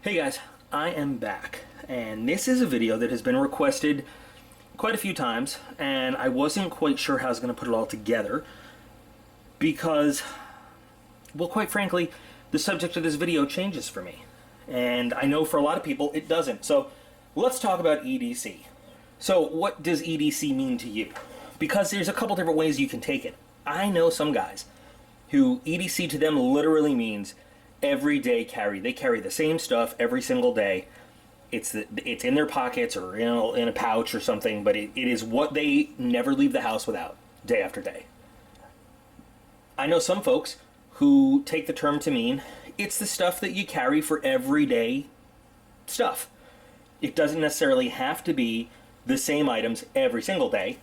Hey guys, I am back, and this is a video that has been requested quite a few times, and I wasn't quite sure how I was going to put it all together because, well, quite frankly, the subject of this video changes for me, and I know for a lot of people it doesn't. So let's talk about EDC. So what does EDC mean to you? Because there's a couple different ways you can take it. I know some guys who EDC to them literally means everyday carry. They carry the same stuff every single day. It's in their pockets or in a pouch or something, but it is what they never leave the house without, day after day. I know some folks who take the term to mean it's the stuff that you carry for everyday stuff. It doesn't necessarily have to be the same items every single day,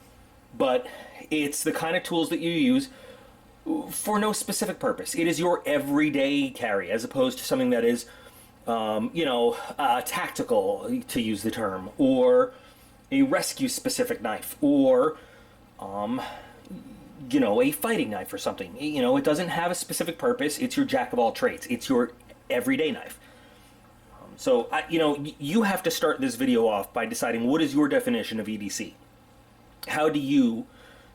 but it's the kind of tools that you use for no specific purpose. It is your everyday carry, as opposed to something that is, tactical, to use the term, or a rescue-specific knife, or, a fighting knife or something. It doesn't have a specific purpose. It's your jack-of-all-trades. It's your everyday knife. So, you have to start this video off by deciding what is your definition of EDC. How do you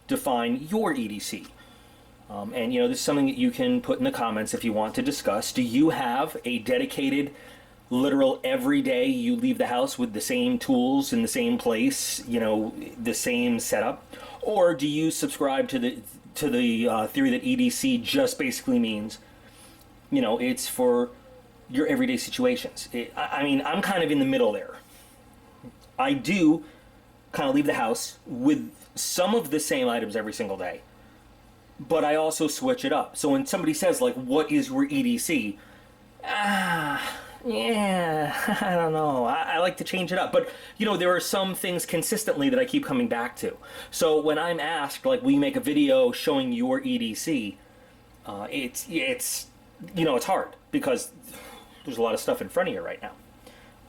define your EDC? And this is something that you can put in the comments if you want to discuss. Do you have a dedicated, literal, every day you leave the house with the same tools in the same place, the same setup? Or do you subscribe to the theory that EDC just basically means, it's for your everyday situations? I'm kind of in the middle there. I do kind of leave the house with some of the same items every single day, but I also switch it up. So when somebody says, like, what is your EDC? I don't know. I like to change it up. But, there are some things consistently that I keep coming back to. So when I'm asked, like, will you make a video showing your EDC? It's hard because there's a lot of stuff in front of you right now.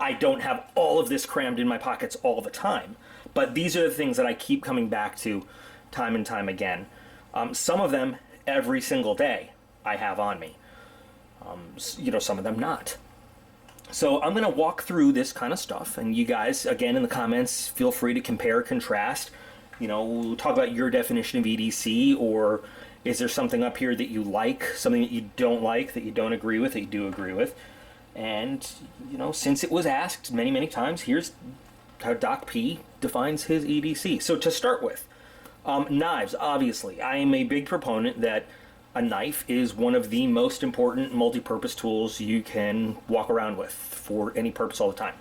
I don't have all of this crammed in my pockets all the time, but these are the things that I keep coming back to time and time again. Some of them every single day I have on me. Some of them not. So I'm going to walk through this kind of stuff, and you guys, again, in the comments, feel free to compare, contrast, talk about your definition of EDC, or is there something up here that you like, something that you don't like, that you don't agree with, that you do agree with. And, since it was asked many, many times, here's how Doc P defines his EDC. So to start with, knives, obviously. I am a big proponent that a knife is one of the most important multi-purpose tools you can walk around with for any purpose all the time.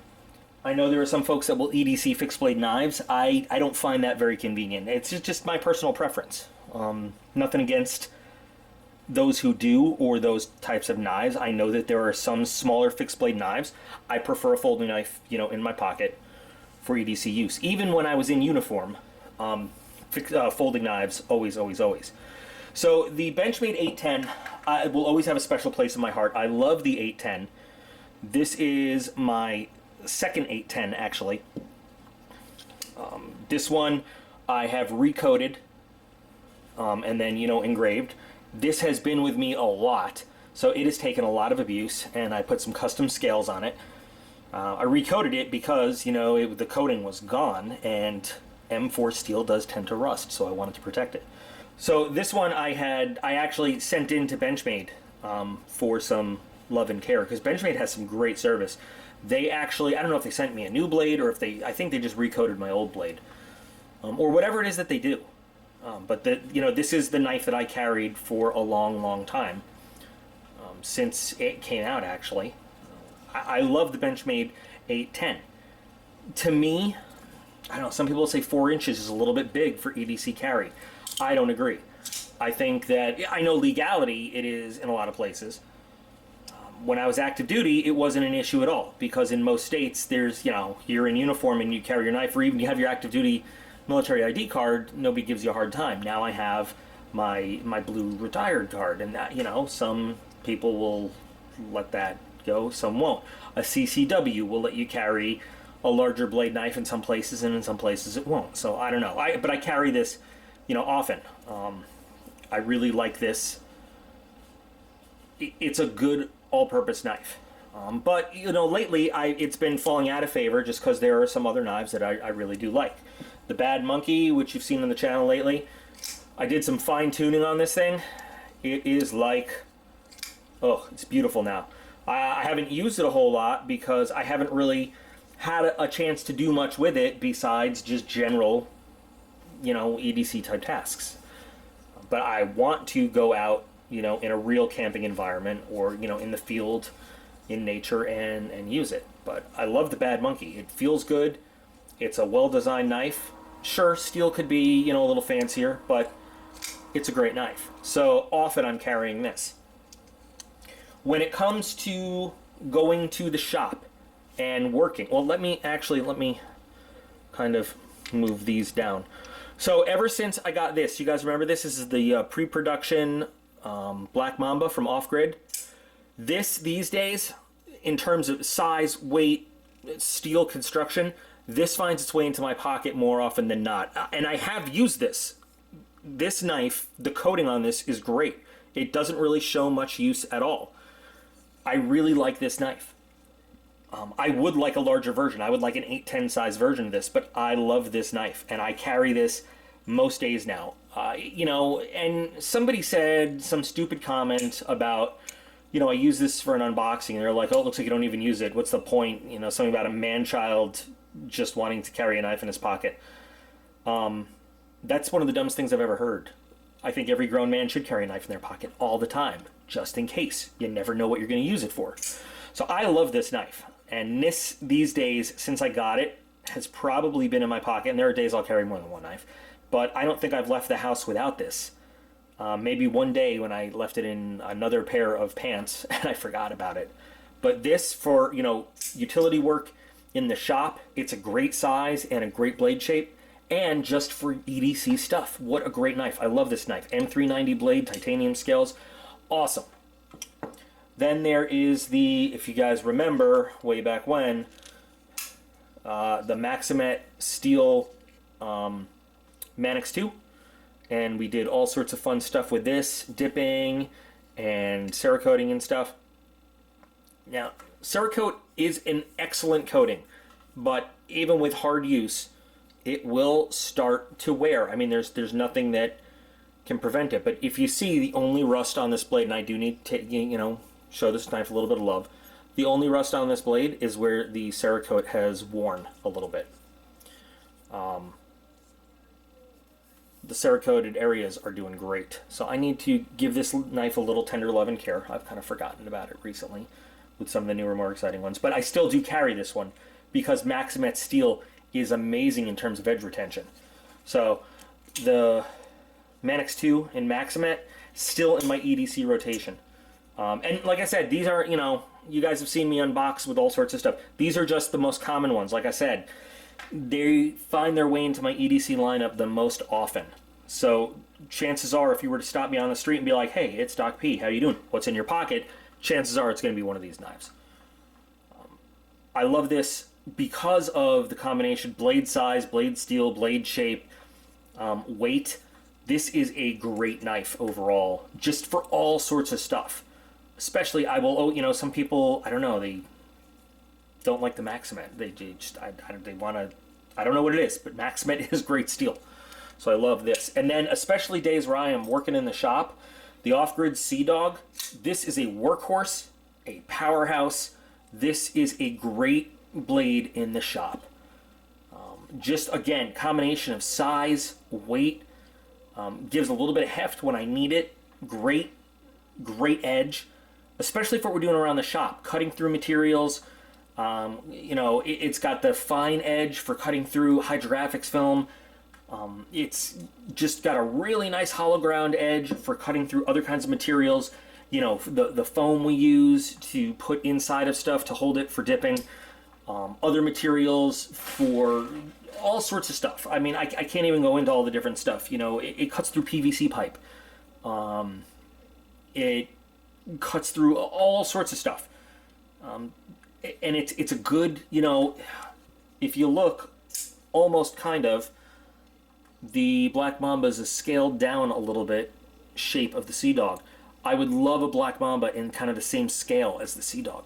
I know there are some folks that will EDC fixed blade knives. I don't find that very convenient. It's just my personal preference. Nothing against those who do, or those types of knives. I know that there are some smaller fixed blade knives. I prefer a folding knife, in my pocket for EDC use. Even when I was in uniform, folding knives, always. So the Benchmade 810 will always have a special place in my heart. I love the 810. This is my second 810, actually. This one I have recoated and then, engraved. This has been with me a lot, so it has taken a lot of abuse, and I put some custom scales on it. I recoated it because, the coating was gone, and M4 steel does tend to rust, so I wanted to protect it. So this one I actually sent in to Benchmade for some love and care, because Benchmade has some great service. They actually, I don't know if they sent me a new blade, or if I think they just recoated my old blade, or whatever it is that they do. But this is the knife that I carried for a long time, since it came out, actually. I love the Benchmade 810. To me, I don't know, some people say 4 inches is a little bit big for EDC carry. I don't agree. I think that, I know legality it is in a lot of places. When I was active duty, it wasn't an issue at all, because in most states, there's, you're in uniform and you carry your knife, or even you have your active duty military ID card, nobody gives you a hard time. Now I have my blue retired card, and that, some people will let that go, some won't. A CCW will let you carry a larger blade knife in some places, and in some places it won't. So I don't know. But I carry this, often. I really like this. It's a good all-purpose knife. But, you know, lately it's been falling out of favor just because there are some other knives that I really do like. The Bad Monkey, which you've seen on the channel lately, I did some fine-tuning on this thing. It is like, oh, it's beautiful now. I haven't used it a whole lot because I haven't really had a chance to do much with it besides just general, you know, EDC type tasks. But I want to go out, you know, in a real camping environment or, you know, in the field, in nature, and use it. But I love the Bad Monkey. It feels good. It's a well-designed knife. Sure, steel could be, you know, a little fancier, but it's a great knife. So often I'm carrying this. When it comes to going to the shop and working, well, let me kind of move these down. So ever since I got this, you guys remember this? This is the pre-production Black Mamba from Off Grid. This, these days, in terms of size, weight, steel construction, this finds its way into my pocket more often than not. And I have used this. This knife, the coating on this is great. It doesn't really show much use at all. I really like this knife. I would like a larger version. I would like an 810 size version of this, but I love this knife, and I carry this most days now. You know, and somebody said some stupid comment about, you know, I use this for an unboxing, and they're like, oh, it looks like you don't even use it. What's the point? You know, something about a man-child just wanting to carry a knife in his pocket. That's one of the dumbest things I've ever heard. I think every grown man should carry a knife in their pocket all the time, just in case. You never know what you're going to use it for. So I love this knife. And this, these days, since I got it, has probably been in my pocket. And there are days I'll carry more than one knife. But I don't think I've left the house without this. Maybe one day when I left it in another pair of pants and I forgot about it. But this, for, you know, utility work in the shop, it's a great size and a great blade shape. And just for EDC stuff, what a great knife. I love this knife. M390 blade, titanium scales, awesome. Then there is the, if you guys remember, way back when, the Maxamet steel Manix 2. And we did all sorts of fun stuff with this, dipping and Cerakoting and stuff. Now, Cerakote is an excellent coating, but even with hard use, it will start to wear. I mean, there's nothing that can prevent it. But if you see the only rust on this blade, and I do need to, you know, show this knife a little bit of love, the only rust on this blade is where the Cerakote has worn a little bit. The Cerakoted areas are doing great. So I need to give this knife a little tender love and care. I've kind of forgotten about it recently with some of the newer, more exciting ones. But I still do carry this one because Maxamet steel is amazing in terms of edge retention. So the Manix 2 and Maxamet still in my EDC rotation. And like I said, these are, you know, you guys have seen me unbox with all sorts of stuff. These are just the most common ones. Like I said, they find their way into my EDC lineup the most often. So chances are, if you were to stop me on the street and be like, hey, it's Doc P, how you doing? What's in your pocket? Chances are it's going to be one of these knives. I love this because of the combination blade size, blade steel, blade shape, weight. This is a great knife overall, just for all sorts of stuff. Especially, you know, some people, I don't know, they don't like the Maxamet. They just, they want to, I don't know what it is, but Maxamet is great steel. So I love this. And then, especially days where I am working in the shop, the Off-Grid Seadog, this is a workhorse, a powerhouse. This is a great blade in the shop. Just, again, combination of size, weight, gives a little bit of heft when I need it. Great edge, especially for what we're doing around the shop, cutting through materials. You know, it's got the fine edge for cutting through hydrographics film. It's just got a really nice hollow ground edge for cutting through other kinds of materials. You know, the foam we use to put inside of stuff to hold it for dipping. Other materials for all sorts of stuff. I mean, I can't even go into all the different stuff. You know, it cuts through PVC pipe. It cuts through all sorts of stuff. And it's a good, you know, if you look, almost kind of, the Black Mamba is a scaled down a little bit shape of the Seadog. I would love a Black Mamba in kind of the same scale as the Seadog.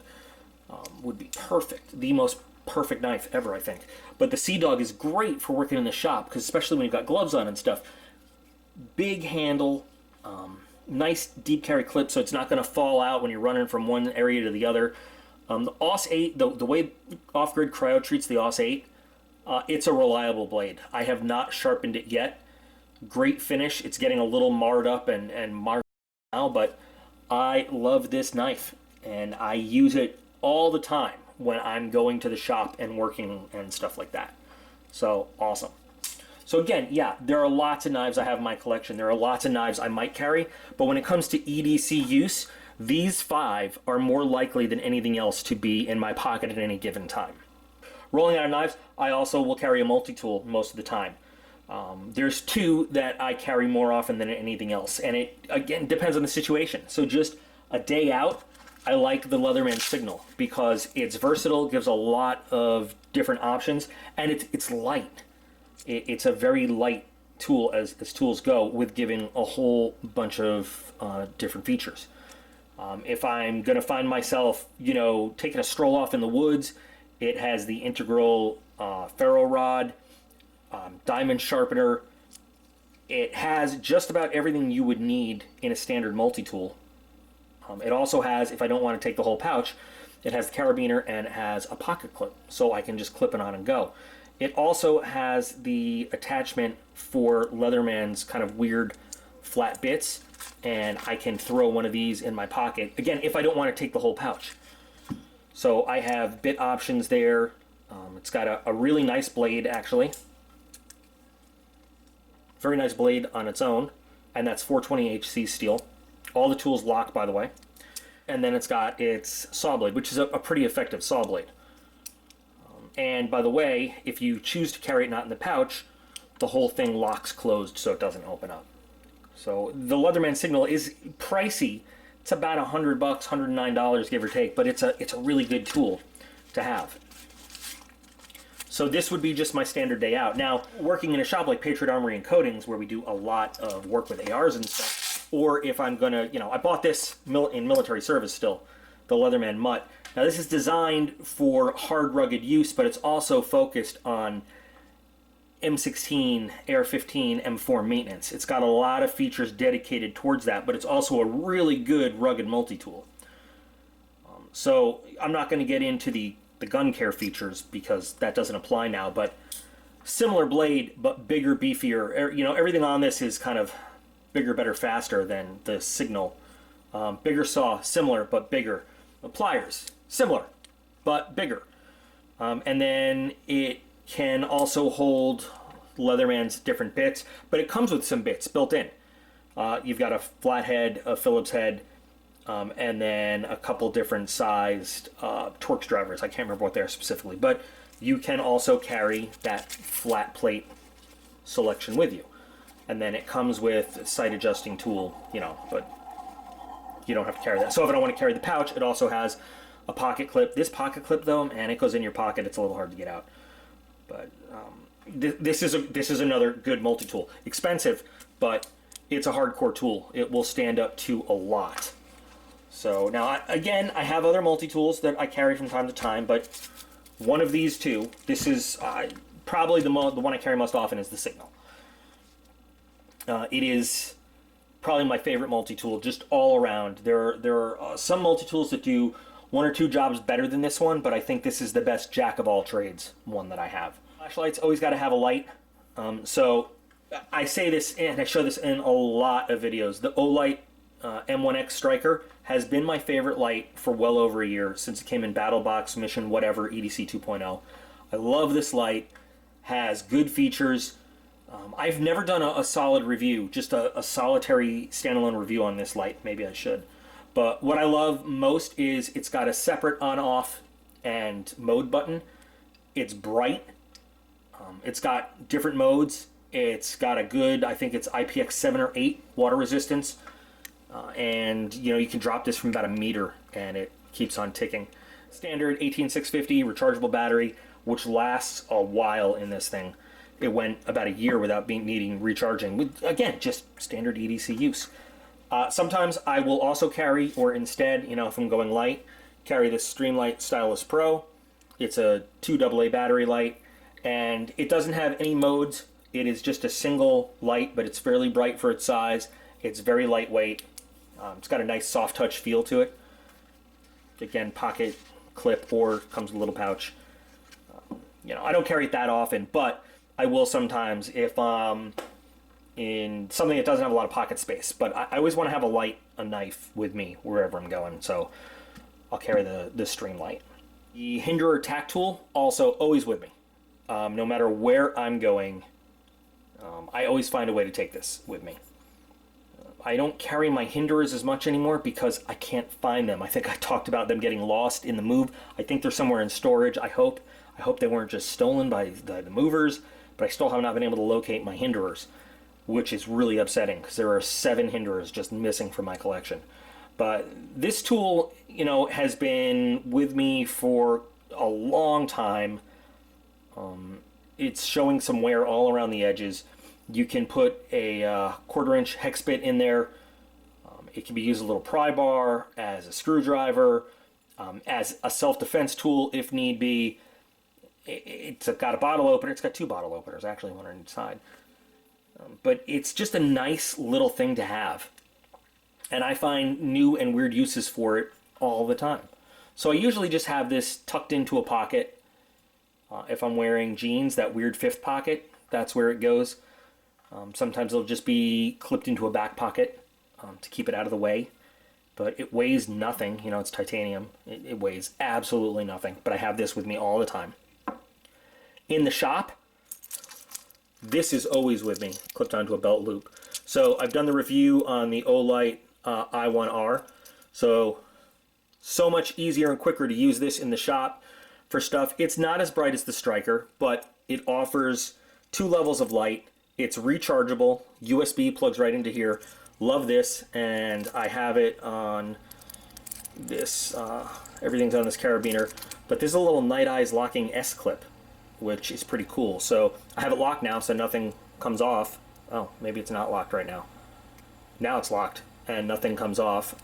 would be perfect. The most perfect knife ever, I think. But the Seadog is great for working in the shop, because especially when you've got gloves on and stuff. Big handle, nice deep carry clip, so it's not going to fall out when you're running from one area to the other. The AUS 8, the way Off-Grid Cryo treats the AUS 8, it's a reliable blade. I have not sharpened it yet. Great finish. It's getting a little marred up and marred now, but I love this knife, and I use it all the time when I'm going to the shop and working and stuff like that. So, awesome. So again, yeah, there are lots of knives I have in my collection. There are lots of knives I might carry, but when it comes to EDC use, these 5 are more likely than anything else to be in my pocket at any given time. Rolling out of knives, I also will carry a multi-tool most of the time. There's 2 that I carry more often than anything else, and it, again, depends on the situation. So just a day out, I like the Leatherman Signal because it's versatile, gives a lot of different options, and it's light. It's a very light tool as tools go, with giving a whole bunch of different features. If I'm going to find myself, you know, taking a stroll off in the woods, it has the integral ferro rod, diamond sharpener. It has just about everything you would need in a standard multi-tool. It also has, if I don't want to take the whole pouch, it has the carabiner and it has a pocket clip, so I can just clip it on and go. It also has the attachment for Leatherman's kind of weird flat bits, and I can throw one of these in my pocket, again, if I don't want to take the whole pouch. So I have bit options there. It's got a really nice blade, actually. Very nice blade on its own, and that's 420HC steel. All the tools lock, by the way. And then it's got its saw blade, which is a pretty effective saw blade. And by the way, if you choose to carry it not in the pouch, the whole thing locks closed so it doesn't open up. So the Leatherman Signal is pricey. It's about $100, $109, give or take, but it's a really good tool to have. So this would be just my standard day out. Now, working in a shop like Patriot Armory and Coatings, where we do a lot of work with ARs and stuff, or if I'm gonna, you know, I bought this in military service still, the Leatherman Mutt. Now this is designed for hard, rugged use, but it's also focused on M16, AR-15, M4 maintenance. It's got a lot of features dedicated towards that, but it's also a really good rugged multi-tool. So I'm not going to get into the gun care features because that doesn't apply now, but similar blade, but bigger, beefier. You know, everything on this is kind of bigger, better, faster than the Signal. Bigger saw, similar, but bigger. Pliers, similar, but bigger. And then it can also hold Leatherman's different bits, but it comes with some bits built in. You've got a flat head, a Phillips head, and then a couple different sized Torx drivers. I can't remember what they are specifically, but you can also carry that flat plate selection with you. And then it comes with a sight adjusting tool, you know, but you don't have to carry that. So if I don't want to carry the pouch, it also has a pocket clip. This pocket clip, though, man, it goes in your pocket. It's a little hard to get out. But this is another good multi-tool. Expensive, but it's a hardcore tool. It will stand up to a lot. So now, again, I have other multi-tools that I carry from time to time, but one of these two, this is probably the one I carry most often, is the Signal. It is probably my favorite multi-tool, just all around. There are some multi-tools that do one or two jobs better than this one, but I think this is the best jack of all trades one that I have. Flashlight's always got to have a light. So I say this, and I show this in a lot of videos. The Olight M1X Stryker has been my favorite light for well over a year, since it came in Battle Box, Mission, whatever, EDC 2.0. I love this light. Has good features. I've never done a solid review, just a solitary standalone review on this light. Maybe I should. But what I love most is it's got a separate on-off and mode button. It's bright. It's got different modes. It's got a good, I think it's IPX7 or 8 water resistance. And, you know, you can drop this from about 1 meter and it keeps on ticking. Standard 18650 rechargeable battery, which lasts a while in this thing. It went about a year without needing recharging. With, again, just standard EDC use. Sometimes I will also carry, or instead, you know, if I'm going light, carry this Streamlight Stylus Pro. It's a 2 AA battery light, and it doesn't have any modes. It is just a single light, but it's fairly bright for its size. It's very lightweight. It's got a nice soft touch feel to it. Again, pocket clip, or comes with a little pouch. You know, I don't carry it that often, but I will sometimes if in something that doesn't have a lot of pocket space. But I always want to have a knife with me wherever I'm going, so I'll carry the Streamlight. The Hinderer TacTool, also always with me. No matter where I'm going, I always find a way to take this with me. I don't carry my Hinderers as much anymore because I can't find them. I think I talked about them getting lost in the move. I think they're somewhere in storage, I hope. I hope they weren't just stolen by the movers, but I still have not been able to locate my Hinderers, which is really upsetting because there are 7 Hinderers just missing from my collection. But this tool, you know, has been with me for a long time. It's showing some wear all around the edges. You can put a 1/4 inch hex bit in there. It can be used as a little pry bar, as a screwdriver, as a self-defense tool if need be. It's got a bottle opener. It's got 2 bottle openers, actually, one on each side. But it's just a nice little thing to have. And I find new and weird uses for it all the time. So I usually just have this tucked into a pocket. If I'm wearing jeans, that weird 5th pocket, that's where it goes. Sometimes it'll just be clipped into a back pocket to keep it out of the way. But it weighs nothing. You know, it's titanium. It weighs absolutely nothing. But I have this with me all the time. In the shop, this is always with me, clipped onto a belt loop. So I've done the review on the Olight I1R. So much easier and quicker to use this in the shop for stuff. It's not as bright as the Stryker, but it offers 2 levels of light. It's rechargeable. USB plugs right into here. Love this, and I have it on this. Everything's on this carabiner, but there's a little Night Eyes locking S clip, which is pretty cool. So I have it locked now, so nothing comes off. Oh, maybe it's not locked right now. Now it's locked, and nothing comes off.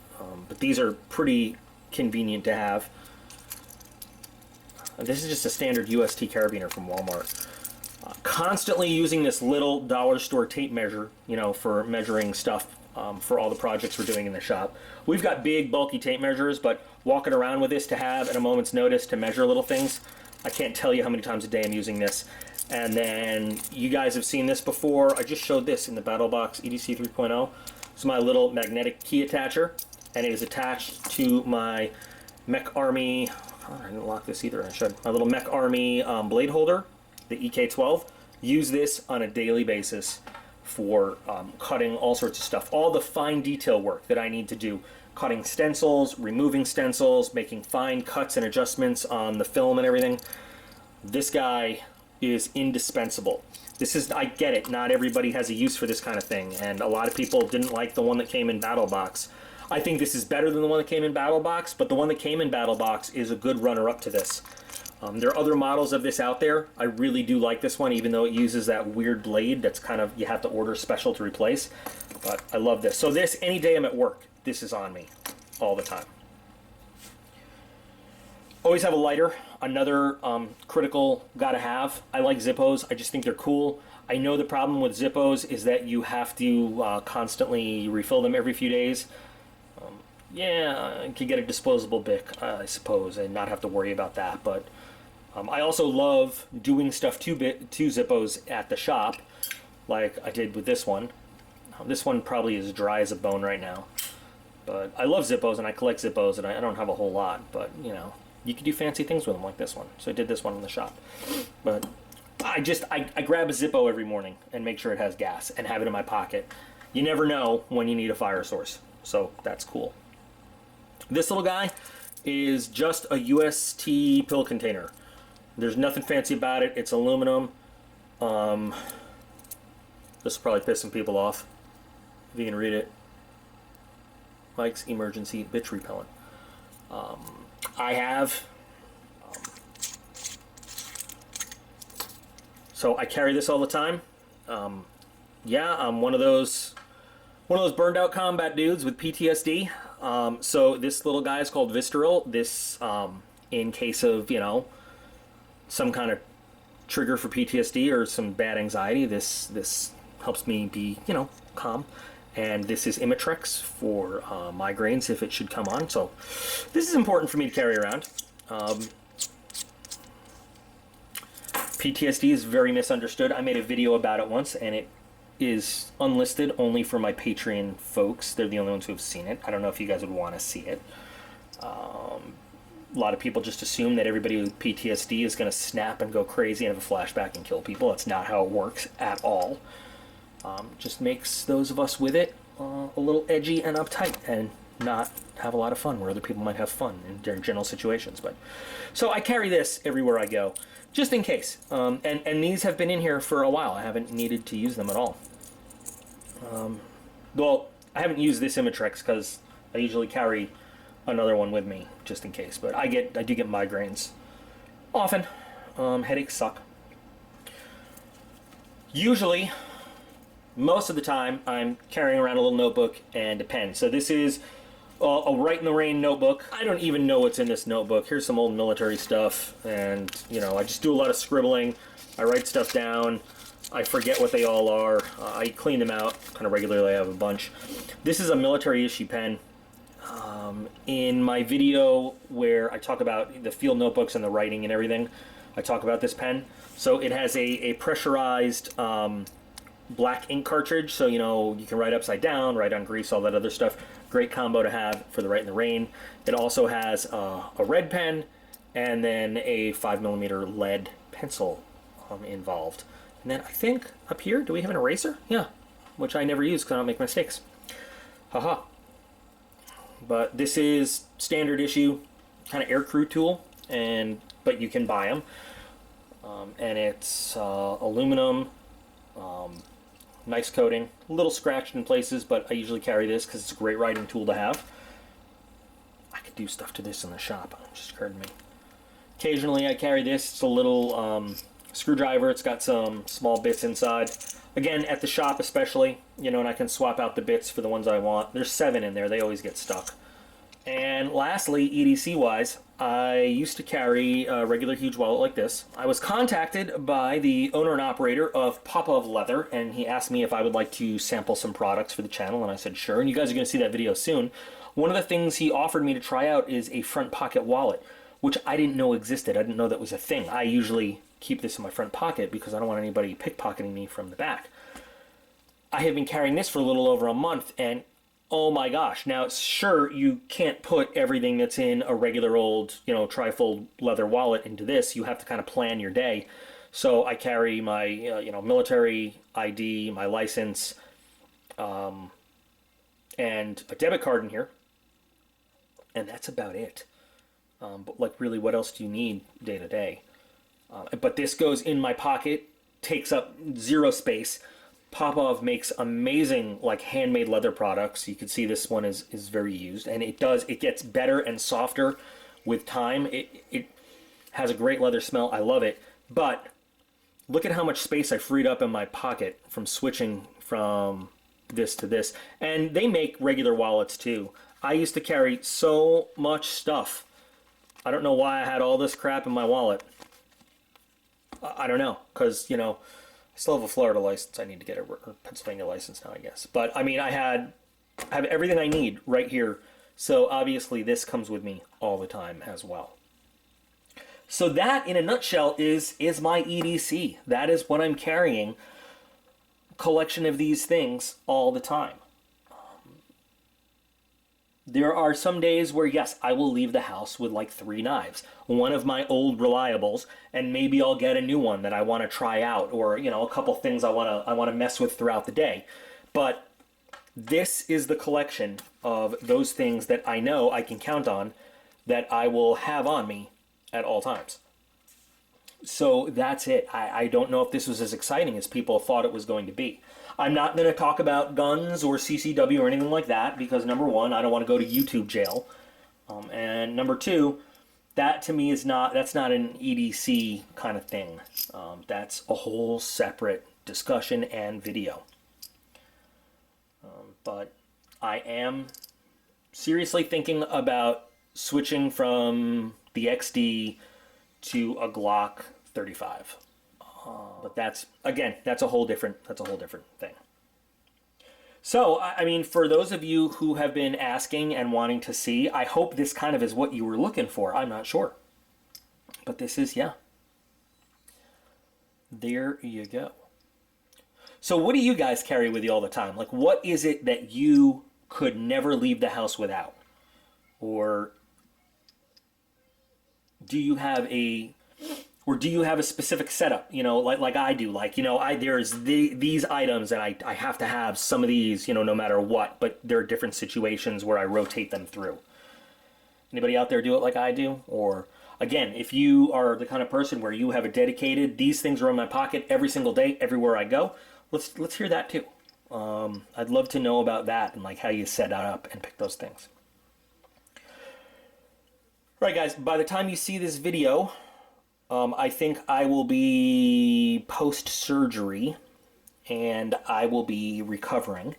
But these are pretty convenient to have. This is just a standard UST carabiner from Walmart. Constantly using this little dollar store tape measure, you know, for measuring stuff for all the projects we're doing in the shop. We've got big, bulky tape measures, but walking around with this to have at a moment's notice to measure little things, I can't tell you how many times a day I'm using this. And then you guys have seen this before. I just showed this in the BattleBox EDC 3.0. It's my little magnetic key attacher, and it is attached to my MechArmy. Oh, I didn't lock this either. I should. My little MechArmy blade holder, the EK12. Use this on a daily basis for cutting all sorts of stuff. All the fine detail work that I need to do. Cutting stencils, removing stencils, making fine cuts and adjustments on the film and everything. This guy is indispensable. This is, I get it, not everybody has a use for this kind of thing, and a lot of people didn't like the one that came in BattleBox. I think this is better than the one that came in BattleBox, but the one that came in BattleBox is a good runner-up to this. There are other models of this out there. I really do like this one, even though it uses that weird blade that's kind of, you have to order special to replace. But I love this. So this, any day I'm at work, this is on me all the time. Always have a lighter, another critical gotta have. I like Zippos, I just think they're cool. I know the problem with Zippos is that you have to constantly refill them every few days. Yeah, I could get a disposable Bic, I suppose, and not have to worry about that, but I also love doing stuff to Zippos at the shop, like I did with this one. This one probably is dry as a bone right now, but I love Zippos and I collect Zippos, and I don't have a whole lot, but you know, you can do fancy things with them like this one. So I did this one in the shop, but I grab a Zippo every morning and make sure it has gas and have it in my pocket. You never know when you need a fire source, so that's cool. This little guy is just a UST pill container. There's nothing fancy about it. It's aluminum. This will probably piss some people off if you can read it. Mike's Emergency Bitch Repellent. I have. So I carry this all the time. Yeah, I'm one of those burned out combat dudes with PTSD. So this little guy is called Visceral. This, in case of, you know, some kind of trigger for PTSD or some bad anxiety, this helps me be, you know, calm. And this is Imitrex for migraines if it should come on. So this is important for me to carry around. PTSD is very misunderstood. I made a video about it once, and it is unlisted only for my Patreon folks. They're the only ones who have seen it. I don't know if you guys would want to see it. A lot of people just assume that everybody with PTSD is going to snap and go crazy and have a flashback and kill people. That's not how it works at all. Just makes those of us with it a little edgy and uptight and not have a lot of fun where other people might have fun in their general situations. But so I carry this everywhere I go, just in case. And these have been in here for a while. I haven't needed to use them at all. Well, I haven't used this Imitrex because I usually carry another one with me just in case. But I do get migraines often. Headaches suck. Usually, most of the time, I'm carrying around a little notebook and a pen. So this is a Rite in the Rain notebook. I don't even know what's in this notebook. Here's some old military stuff, and you know, I just do a lot of scribbling. I write stuff down. I forget what they all are. I clean them out kind of regularly. I have a bunch. This is a military issue pen. In my video where I talk about the field notebooks and the writing and everything, I talk about this pen. So it has a pressurized black ink cartridge, so you know you can write upside down, write on grease, all that other stuff. Great combo to have for the Rite in the Rain. It also has a red pen and then a 5mm lead pencil involved. And then I think up here, do we have an eraser? Yeah, which I never use because I don't make mistakes. Haha. But this is standard issue, kind of aircrew tool, but you can buy them. And it's aluminum. Nice coating, a little scratched in places, but I usually carry this because it's a great writing tool to have. I could do stuff to this in the shop, it just occurred to me. Occasionally I carry this. It's a little screwdriver. It's got some small bits inside. Again, at the shop especially, you know, and I can swap out the bits for the ones I want. There's 7 in there. They always get stuck. And lastly, EDC-wise, I used to carry a regular huge wallet like this. I was contacted by the owner and operator of Popov Leather, and he asked me if I would like to sample some products for the channel, and I said sure, and you guys are going to see that video soon. One of the things he offered me to try out is a front pocket wallet, which I didn't know existed. I didn't know that was a thing. I usually keep this in my front pocket because I don't want anybody pickpocketing me from the back. I have been carrying this for a little over a month, and oh my gosh. Now, sure, you can't put everything that's in a regular old, you know, trifold leather wallet into this. You have to kind of plan your day. So I carry my, you know, military ID, my license, and a debit card in here. And that's about it. But like, really, what else do you need day to day? But this goes in my pocket, takes up 0 space. Popov makes amazing, like, handmade leather products. You can see this one is very used, and it gets better and softer with time. It has a great leather smell. I love it. But look at how much space I freed up in my pocket from switching from this to this. And they make regular wallets too. I used to carry so much stuff. I don't know why I had all this crap in my wallet. I don't know, because, you know, I still have a Florida license. I need to get a Pennsylvania license now, I guess. But, I mean, I have everything I need right here. So, obviously, this comes with me all the time as well. So that, in a nutshell, is my EDC. That is what I'm carrying. Collection of these things all the time. There are some days where, yes, I will leave the house with like 3 knives. One of my old reliables, and maybe I'll get a new one that I want to try out, or, you know, a couple things I want to mess with throughout the day. But this is the collection of those things that I know I can count on that I will have on me at all times. So that's it. I don't know if this was as exciting as people thought it was going to be. I'm not going to talk about guns or CCW or anything like that because, number one, I don't want to go to YouTube jail. And number two, that to me that's not an EDC kind of thing. That's a whole separate discussion and video. But I am seriously thinking about switching from the XD to a Glock 35. But that's, again, that's a whole different thing. So, I mean, for those of you who have been asking and wanting to see, I hope this kind of is what you were looking for. I'm not sure. But this is, yeah. There you go. So what do you guys carry with you all the time? Like, what is it that you could never leave the house without? Or do you have a specific setup, you know, like I do? Like, you know, there's these items and I have to have some of these, you know, no matter what, but there are different situations where I rotate them through. Anybody out there do it like I do? Or again, if you are the kind of person where you have a dedicated, these things are in my pocket every single day, everywhere I go, let's hear that too. I'd love to know about that and like how you set that up and pick those things. All right, guys, by the time you see this video, I think I will be post-surgery and I will be recovering.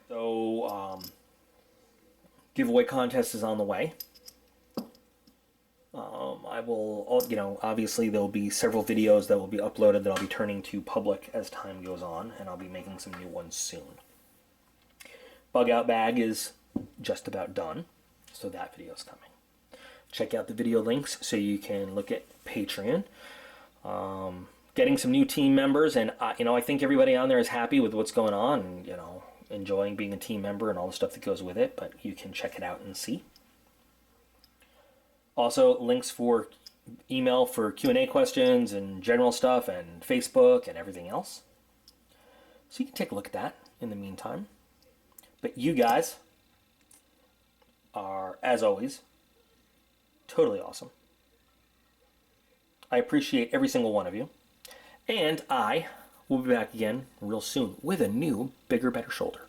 So, giveaway contest is on the way. I will, you know, obviously there'll be several videos that will be uploaded that I'll be turning to public as time goes on, and I'll be making some new ones soon. Bug out bag is just about done, so that video is coming. Check out the video links so you can look at Patreon. Getting some new team members, and you know, I think everybody on there is happy with what's going on, and you know, enjoying being a team member and all the stuff that goes with it. But you can check it out and see. Also, links for email for Q&A questions and general stuff, and Facebook and everything else. So you can take a look at that in the meantime. But you guys are, as always, totally awesome. I appreciate every single one of you. And I will be back again real soon with a new, bigger, better shoulder.